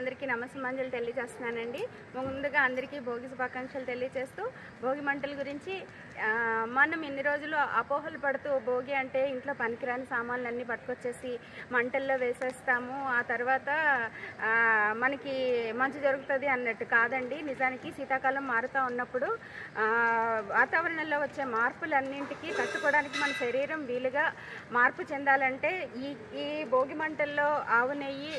అందరికీ నమస్సమాంజలు తెలియజేస్తున్నానండి. ముందుగా అందరికీ భోగి శుభాకాంక్షలు తెలియజేస్తూ, భోగి మంటల గురించి మనం ఇన్ని రోజులు అపోహలు పడుతూ భోగి అంటే ఇంట్లో పనికిరాని సామాన్లన్నీ పట్టుకొచ్చేసి మంటల్లో వేసేస్తాము, ఆ తర్వాత మనకి మంచి జరుగుతుంది అన్నట్టు కాదండి. నిజానికి శీతాకాలం మారుతూ ఉన్నప్పుడు వాతావరణంలో వచ్చే మార్పులన్నింటికి తట్టుకోవడానికి మన శరీరం వీలుగా మార్పు చెందాలంటే ఈ భోగి మంటల్లో ఆవు నెయ్యి,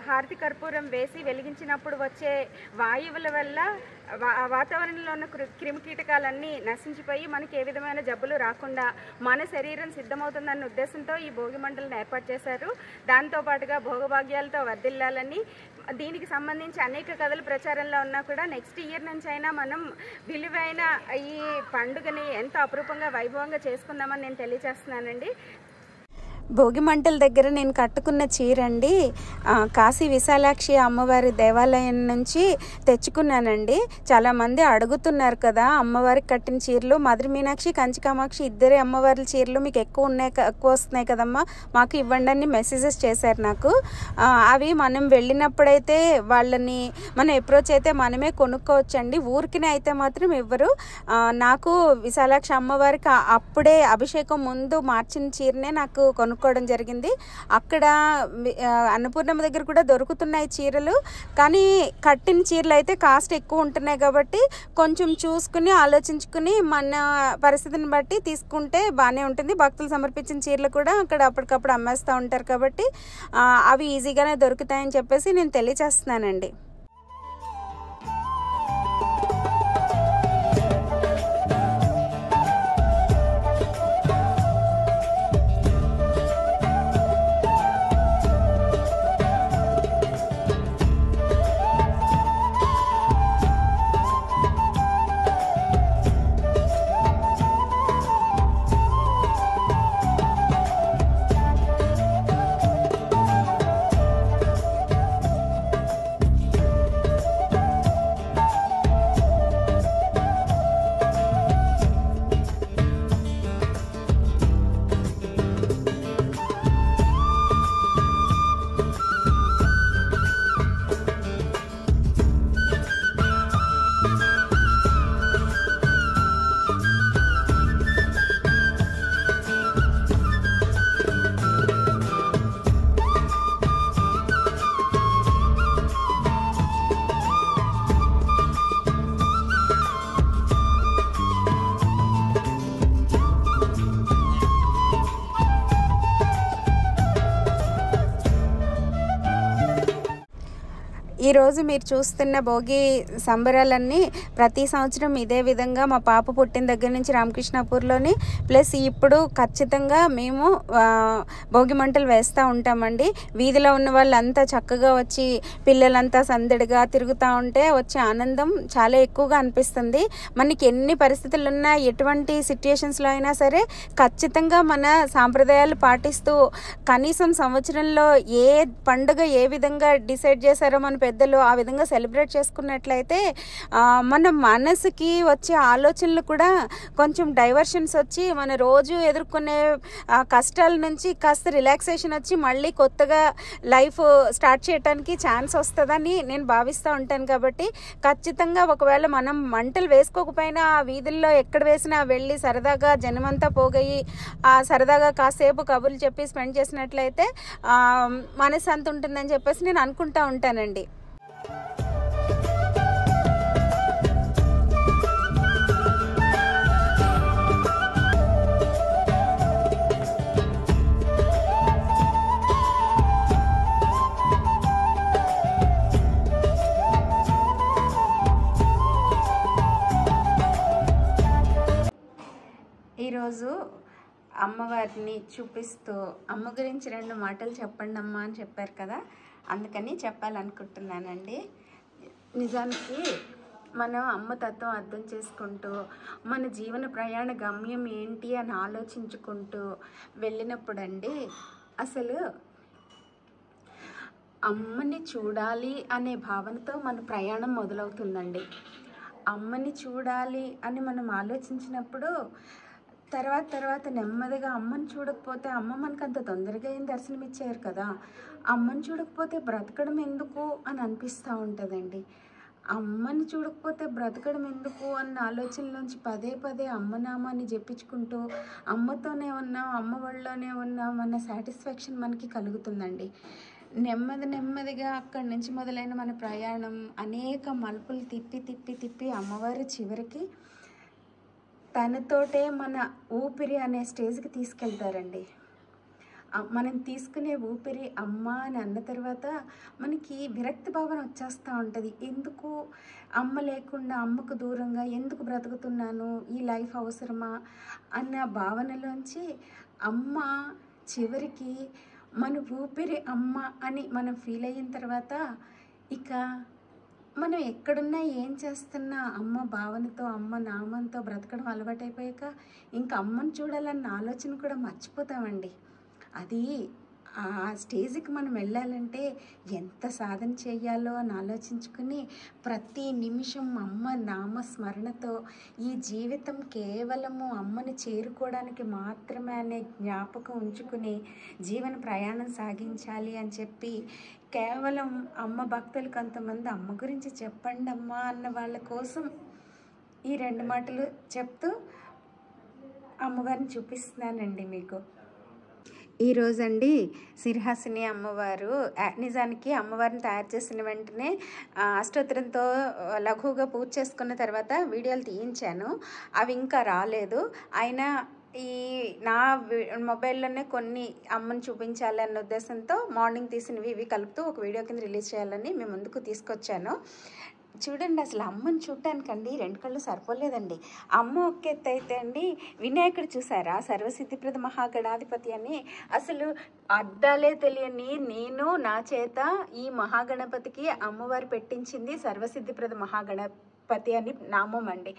హారతి కర్పూరం వేసి వెలిగించినప్పుడు వచ్చే వాయువుల వల్ల వాతావరణంలో ఉన్న క్రిమికీటకాలన్నీ నశించిపోయి మనకి ఏ విధమైన జబ్బులు రాకుండా మన శరీరం సిద్ధమవుతుందన్న ఉద్దేశంతో ఈ భోగి మంటలను ఏర్పాటు చేశారు. దాంతోపాటుగా భోగభాగ్యాలతో వర్ధిల్లాలని, దీనికి సంబంధించి అనేక కథలు ప్రచారంలో ఉన్నా కూడా నెక్స్ట్ ఇయర్ నుంచి అయినా మనం విలువైన ఈ పండుగని ఎంతో అపురూపంగా వైభవంగా చేసుకుందామని నేను తెలియజేస్తున్నానండి. భోగి మంటల దగ్గర నేను కట్టుకున్న చీర అండి, కాశీ విశాలాక్షి అమ్మవారి దేవాలయం నుంచి తెచ్చుకున్నానండి. చాలామంది అడుగుతున్నారు కదా అమ్మవారికి కట్టిన చీరలు, మధుర మీనాక్షి, కంచి కామాక్షి ఇద్దరే అమ్మవారి చీరలు మీకు ఎక్కువ వస్తున్నాయి కదమ్మా, మాకు ఇవ్వండి అని మెసేజెస్ చేశారు నాకు. అవి మనం వెళ్ళినప్పుడైతే వాళ్ళని మనం అప్రోచ్ అయితే మనమే కొనుక్కోవచ్చండి, ఊరికినే అయితే మాత్రం ఇవ్వరు. నాకు విశాలాక్షి అమ్మవారికి అప్పుడే అభిషేకం ముందు మార్చిన చీరనే నాకు కొనుక్కోవడం జరిగింది. అక్కడ అన్నపూర్ణమ్మ దగ్గర కూడా దొరుకుతున్నాయి చీరలు, కానీ కట్టిన చీరలు అయితే కాస్ట్ ఎక్కువ ఉంటున్నాయి కాబట్టి కొంచెం చూసుకుని ఆలోచించుకుని మన పరిస్థితిని బట్టి తీసుకుంటే బాగానే ఉంటుంది. భక్తులు సమర్పించిన చీరలు కూడా అక్కడ అప్పటికప్పుడు అమ్మేస్తూ ఉంటారు కాబట్టి అవి ఈజీగానే దొరుకుతాయని చెప్పేసి నేను తెలియచేస్తున్నానండి. ఈరోజు మీరు చూస్తున్న భోగి సంబరాలన్నీ ప్రతి సంవత్సరం ఇదే విధంగా మా పాప పుట్టిన దగ్గర నుంచి రామకృష్ణాపూర్లోని ప్లస్ ఇప్పుడు ఖచ్చితంగా మేము భోగి మంటలు వేస్తూ ఉంటామండి. వీధిలో ఉన్న వాళ్ళంతా చక్కగా వచ్చి పిల్లలంతా సందడిగా తిరుగుతూ ఉంటే వచ్చే ఆనందం చాలా ఎక్కువగా అనిపిస్తుంది. మనకి ఎన్ని పరిస్థితులు ఉన్నా, ఎటువంటి సిట్యుయేషన్స్లో అయినా సరే ఖచ్చితంగా మన సాంప్రదాయాలు పాటిస్తూ కనీసం సంవత్సరంలో ఏ పండుగ ఏ విధంగా డిసైడ్ చేశారో మన పెద్దలు ఆ విధంగా సెలబ్రేట్ చేసుకున్నట్లయితే మన మనసుకి వచ్చే ఆలోచనలు కూడా కొంచెం డైవర్షన్స్ వచ్చి మన రోజు ఎదుర్కొనే కష్టాల నుంచి కాస్త రిలాక్సేషన్ వచ్చి మళ్ళీ కొత్తగా లైఫ్ స్టార్ట్ చేయడానికి ఛాన్స్ వస్తుందని నేను భావిస్తూ ఉంటాను. కాబట్టి ఖచ్చితంగా ఒకవేళ మనం మంటలు వేసుకోకపోయినా ఆ వీధుల్లో ఎక్కడ వేసినా వెళ్ళి సరదాగా జనమంతా పోగయి సరదాగా కాసేపు కబుర్లు చెప్పి స్పెండ్ చేసినట్లయితే మనశ్శాంతి ఉంటుందని చెప్పేసి నేను అనుకుంటూ ఉంటానండి. ఈరోజు అమ్మవారిని చూపిస్తూ అమ్మ గురించి 2 మాటలు చెప్పండి అమ్మ అని చెప్పారు కదా, అందుకని చెప్పాలనుకుంటున్నానండి. నిజానికి మనం అమ్మ తత్వం అర్థం చేసుకుంటూ మన జీవన ప్రయాణ గమ్యం ఏంటి అని ఆలోచించుకుంటూ వెళ్ళినప్పుడండి అసలు అమ్మని చూడాలి అనే భావనతో మన ప్రయాణం మొదలవుతుందండి. అమ్మని చూడాలి అని మనం ఆలోచించినప్పుడు తర్వాత నెమ్మదిగా అమ్మని చూడకపోతే అమ్మ మనకు అంత తొందరగా ఏం దర్శనం ఇచ్చారు కదా, అమ్మని చూడకపోతే బ్రతకడం ఎందుకు అని అనిపిస్తూ ఉంటుందండి. అమ్మని చూడకపోతే బ్రతకడం ఎందుకు అన్న ఆలోచనలోంచి పదే అమ్మ నామాన్ని జపించుకుంటూ అమ్మతోనే ఉన్నాం, అమ్మ ఒళ్ళోనే ఉన్నాం అన్న సాటిస్ఫాక్షన్ మనకి కలుగుతుందండి. నెమ్మదిగా అక్కడి నుంచి మొదలైన మన ప్రయాణం అనేక మలుపులు తిప్పి అమ్మవారు చివరికి తనతోటే మన ఊపిరి అనే స్టేజ్కి తీసుకెళ్తారండి. మనం తీసుకునే ఊపిరి అమ్మ అని అన్న తర్వాత మనకి విరక్తి భావన వచ్చేస్తూ ఉంటుంది. ఎందుకు అమ్మ లేకుండా, అమ్మకు దూరంగా ఎందుకు బ్రతుకుతున్నాను, ఈ లైఫ్ అవసరమా అన్న భావనలోంచి అమ్మ చివరికి మన ఊపిరి అమ్మ అని మనం ఫీల్ అయిన తర్వాత ఇక మనం ఎక్కడున్నా ఏం చేస్తున్నా అమ్మ భావనతో, అమ్మ నామంతో బ్రతకడం అలవాటైపోయాక ఇంకా అమ్మని చూడాలన్న ఆలోచన కూడా మర్చిపోతామండి. అది ఆ స్టేజ్కి మనం వెళ్ళాలంటే ఎంత సాధన చేయాలో అని ఆలోచించుకుని ప్రతి నిమిషం అమ్మ నామస్మరణతో ఈ జీవితం కేవలము అమ్మని చేరుకోవడానికి మాత్రమే అనే జ్ఞాపకం ఉంచుకుని జీవన ప్రయాణం సాగించాలి అని చెప్పి కేవలం అమ్మ భక్తులకు కొంతమంది అమ్మ గురించి చెప్పండి అమ్మా అన్న వాళ్ళ కోసం ఈ 2 మాటలు చెప్తూ అమ్మవారిని చూపిస్తున్నానండి మీకు. ఈరోజండి సిరిహాసిని అమ్మవారు నిజానికి అమ్మవారిని తయారు చేసిన వెంటనే అష్టోత్తరంతో లఘువుగా పూజ చేసుకున్న తర్వాత వీడియోలు తీయించాను. అవి ఇంకా రాలేదు. అయినా ఈ నా మొబైల్లోనే కొన్ని అమ్మని చూపించాలన్న ఉద్దేశంతో మార్నింగ్ తీసినవి ఇవి కలుపుతూ ఒక వీడియో కింద రిలీజ్ చేయాలని మేము ముందుకు తీసుకొచ్చాను. చూడండి, అసలు అమ్మని చూడటానికండి 2 కళ్ళు సరిపోలేదండి. అమ్మ ఒక్క ఎత్తు అయితే అండి, వినాయకుడు చూసారా సర్వసిద్ధిప్రద మహాగణాధిపతి అని, అసలు అర్థాలే తెలియని నేను నా చేత ఈ మహాగణపతికి అమ్మవారు పెట్టించింది సర్వసిద్ధిప్రద మహాగణపతి అని నామం అండి.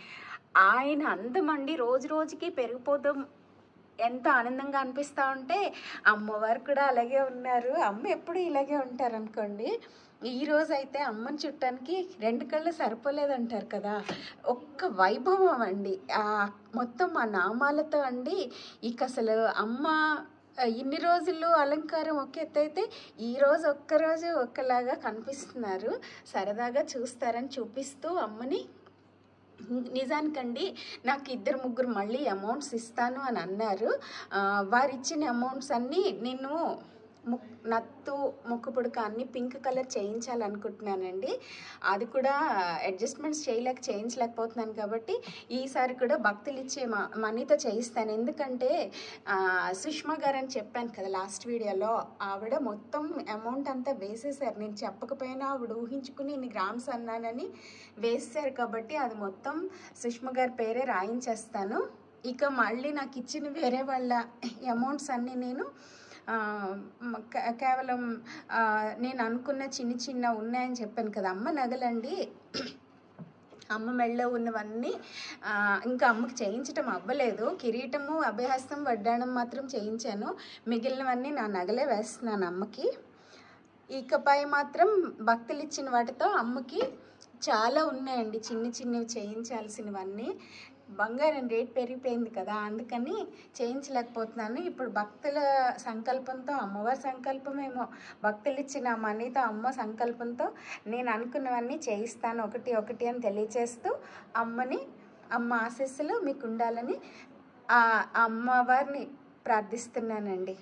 ఆయన అందం అండి రోజు రోజుకి పెరిగిపోతాం. ఎంత ఆనందంగా అనిపిస్తూ ఉంటే అమ్మవారు కూడా అలాగే ఉన్నారు. అమ్మ ఎప్పుడు ఇలాగే ఉంటారు అనుకోండి. ఈరోజు అయితే అమ్మని చుట్టానికి 2 కళ్ళు సరిపోలేదంటారు కదా, ఒక్క వైభవం అండి మొత్తం ఆ నామాలతో అండి. ఇక అసలు అమ్మ ఇన్ని రోజులు అలంకారం ఒక ఎత్తు అయితే ఈరోజు ఒక్కరోజు ఒక్కలాగా కనిపిస్తున్నారు. సరదాగా చూస్తారని చూపిస్తూ అమ్మని. నిజానికండి నాకు 2-3 మళ్ళీ అమౌంట్స్ ఇస్తాను అని అన్నారు. వారు ఇచ్చిన అమౌంట్స్ అన్నీ నేను నత్తు ముక్కు పుడక అన్ని పింక్ కలర్ చేయించాలనుకుంటున్నానండి. అది కూడా అడ్జస్ట్మెంట్స్ చేయించలేకపోతున్నాను కాబట్టి ఈసారి కూడా భక్తులు ఇచ్చే మనీతో చేయిస్తాను. ఎందుకంటే సుష్మా గారు అని చెప్పాను కదా లాస్ట్ వీడియోలో, ఆవిడ మొత్తం అమౌంట్ అంతా వేసేసారు. నేను చెప్పకపోయినా ఆవిడ ఊహించుకుని ఇన్ని గ్రామ్స్ అన్నానని వేసేసారు కాబట్టి అది మొత్తం సుష్మా గారి పేరే రాయించేస్తాను. ఇక మళ్ళీ నాకు ఇచ్చిన వేరే వాళ్ళ అమౌంట్స్ అన్నీ నేను కేవలం నేను అనుకున్న చిన్న ఉన్నాయని చెప్పాను కదా, అమ్మ నగలండి. అమ్మ మెళ్ళలో ఉన్నవన్నీ ఇంకా అమ్మకి చేయించటం అవ్వలేదు. కిరీటము, అభయహస్తం, వడ్డాణం మాత్రం చేయించాను. మిగిలినవన్నీ నా నగలే వేస్తున్నాను అమ్మకి. ఇకపై మాత్రం భక్తులు ఇచ్చిన వాటితో అమ్మకి చాలా ఉన్నాయండి చిన్నవి చేయించాల్సినవన్నీ. బంగారం రేట్ పెరిగిపోయింది కదా, అందుకని చేయించలేకపోతున్నాను. ఇప్పుడు భక్తుల సంకల్పంతో, అమ్మవారి సంకల్పమేమో, భక్తులు ఇచ్చిన మనీతో అమ్మ సంకల్పంతో నేను అనుకున్నవన్నీ చేయిస్తాను ఒకటి అని తెలియచేస్తూ అమ్మ ఆశీస్సులు మీకు ఉండాలని ఆ అమ్మవారిని ప్రార్థిస్తున్నానండి.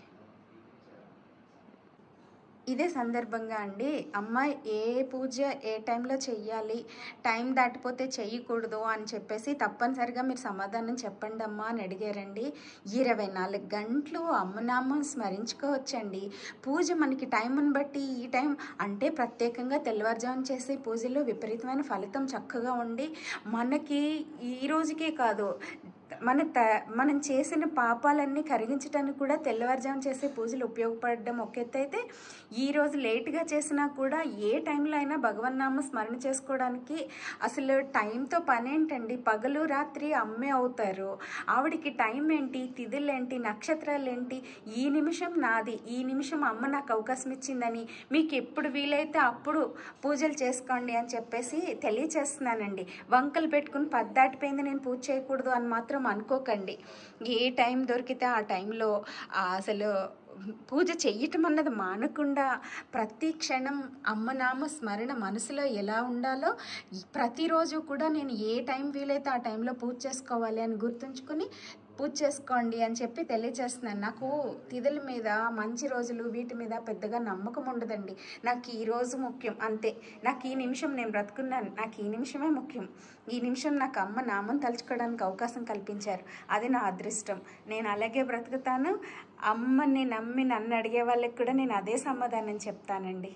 ఇదే సందర్భంగా అండి, అమ్మ ఏ పూజ ఏ టైంలో చెయ్యాలి, టైం దాటిపోతే చెయ్యకూడదు అని చెప్పేసి తప్పనిసరిగా మీరు సమాధానం చెప్పండి అమ్మా అని అడిగారండి. 24 గంటలు అమ్మనామం స్మరించుకోవచ్చండి. పూజ మనకి టైంని బట్టి ఈ టైం అంటే ప్రత్యేకంగా తెల్లవారుజామున చేసే పూజలో విపరీతమైన ఫలితం చక్కగా ఉండి మనకి ఈ రోజుకే కాదు మనం చేసిన పాపాలన్నీ కరిగించడానికి కూడా తెల్లవారుజామున చేసే పూజలు ఉపయోగపడడం ఒక ఎత్తు అయితే, ఈరోజు లేట్గా చేసినా కూడా ఏ టైంలో అయినా భగవన్నామ స్మరణ చేసుకోవడానికి అసలు టైంతో పని ఏంటండి. పగలు రాత్రి అమ్మే అవుతారు. ఆవిడికి టైం ఏంటి, తిథులేంటి, నక్షత్రాలు ఏంటి, ఈ నిమిషం నాది, ఈ నిమిషం అమ్మ నాకు అవకాశం ఇచ్చిందని మీకు ఎప్పుడు వీలైతే అప్పుడు పూజలు చేసుకోండి అని చెప్పేసి తెలియచేస్తున్నానండి. వంకలు పెట్టుకుని 10 దాటిపోయింది నేను పూజ చేయకూడదు అని మాత్రం అనుకోకండి. ఏ టైం దొరికితే ఆ టైంలో అసలు పూజ చెయ్యటం అన్నది మానకుండా ప్రతి క్షణం అమ్మనామ స్మరణ మనసులో ఎలా ఉండాలో ప్రతిరోజు కూడా నేను ఏ టైం వీలైతే ఆ టైంలో పూజ చేసుకోవాలి అని గుర్తుంచుకొని పూజ చేసుకోండి అని చెప్పి తెలియజేస్తున్నాను. నాకు తిథుల మీద, మంచి రోజులు వీటి మీద పెద్దగా నమ్మకం ఉండదండి. నాకు ఈ రోజు ముఖ్యం అంతే. నాకు ఈ నిమిషం నేను బ్రతుకున్నాను, నాకు ఈ నిమిషమే ముఖ్యం. ఈ నిమిషం నాకు అమ్మ నామం తలుచుకోవడానికి అవకాశం కల్పించారు, అది నా అదృష్టం. నేను అలాగే బ్రతుకుతాను. అమ్మని నమ్మి నన్ను అడిగే వాళ్ళకి కూడా నేను అదే సమాధానం చెప్తానండి.